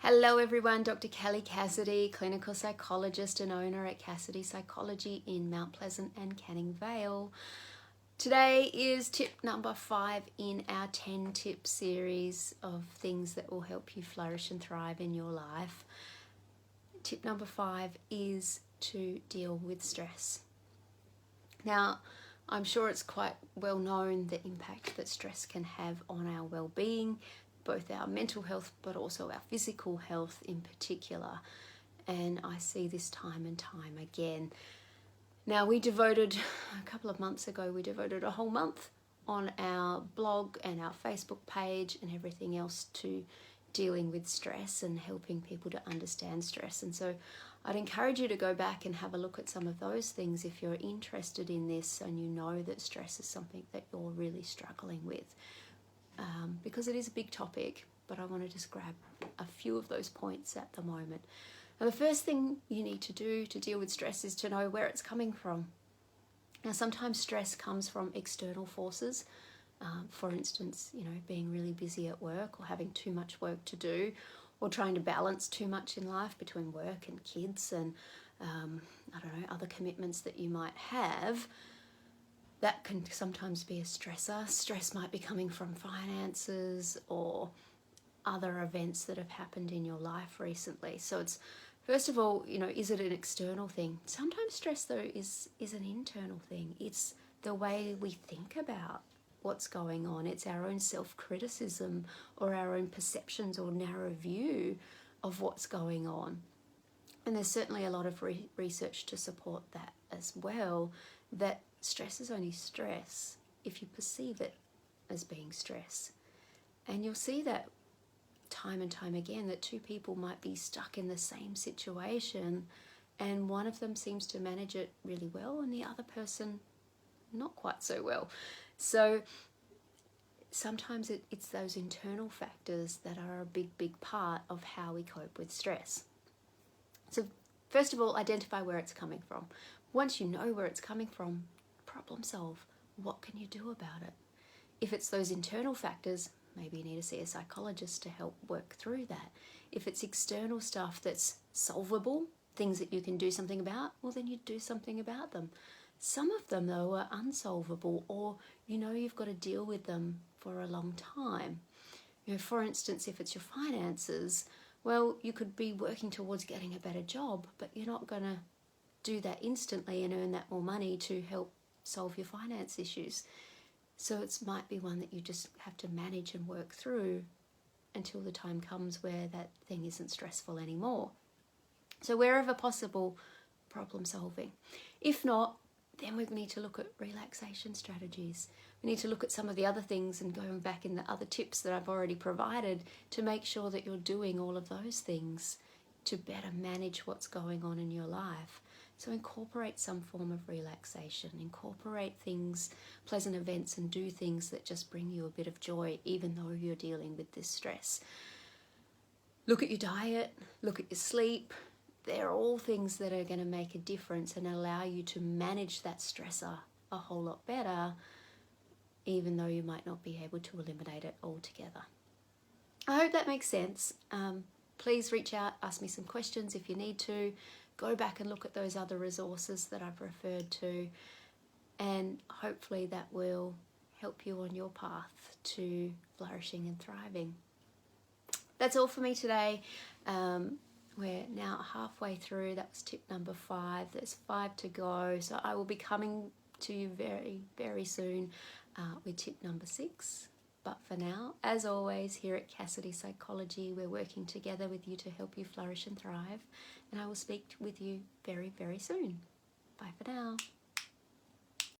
Hello everyone, Dr. Kellie Cassidy, Clinical Psychologist and owner at Cassidy Psychology in Mount Pleasant and Canning Vale. Today is tip number 5 in our 10 tip series of things that will help you flourish and thrive in your life. Tip number 5 is to deal with stress. Now, I'm sure it's quite well known the impact that stress can have on our well-being, both our mental health but also our physical health in particular, and I see this time and time again. Now, we devoted a couple of months ago a whole month on our blog and our Facebook page and everything else to dealing with stress and helping people to understand stress. And so I'd encourage you to go back and have a look at some of those things if you're interested in this and you know that stress is something that you're really struggling with. Because it is a big topic, but I want to just grab a few of those points at the moment. Now, the first thing you need to do to deal with stress is to know where it's coming from. Now, sometimes stress comes from external forces. For instance, being really busy at work or having too much work to do, or trying to balance too much in life between work and kids and, other commitments that you might have. That can sometimes be a stressor. Stress might be coming from finances or other events that have happened in your life recently. So it's, first of all, is it an external thing? Sometimes stress, though, is an internal thing. It's the way we think about what's going on. It's our own self-criticism or our own perceptions or narrow view of what's going on. And there's certainly a lot of research to support that as well, that stress is only stress if you perceive it as being stress. And you'll see that time and time again, that two people might be stuck in the same situation and one of them seems to manage it really well and the other person not quite so well. So sometimes it's those internal factors that are a big part of how we cope with stress. So first of all, identify where it's coming from. Once you know where it's coming from, problem solve. What can you do about it? If it's those internal factors, maybe you need to see a psychologist to help work through that. If it's external stuff that's solvable, things that you can do something about, well, then you do something about them. Some of them, though, are unsolvable, or you've got to deal with them for a long time. For instance, if it's your finances, well, you could be working towards getting a better job, but you're not going to do that instantly and earn that more money to help solve your finance issues. So it might be one that you just have to manage and work through until the time comes where that thing isn't stressful anymore. So wherever possible, problem solving. If not, then we need to look at relaxation strategies. We need to look at some of the other things and going back in the other tips that I've already provided to make sure that you're doing all of those things to better manage what's going on in your life. So incorporate some form of relaxation, incorporate things, pleasant events, and do things that just bring you a bit of joy, even though you're dealing with this stress. Look at your diet, look at your sleep. They're all things that are going to make a difference and allow you to manage that stressor a whole lot better, even though you might not be able to eliminate it altogether. I hope that makes sense. Please reach out, ask me some questions if you need to. Go back and look at those other resources that I've referred to, and hopefully that will help you on your path to flourishing and thriving. That's all for me today. We're now halfway through. That was tip number 5. There's 5 to go. So I will be coming to you very, very soon with tip number 6. But for now, as always, here at Cassidy Psychology, we're working together with you to help you flourish and thrive. And I will speak with you very, very soon. Bye for now.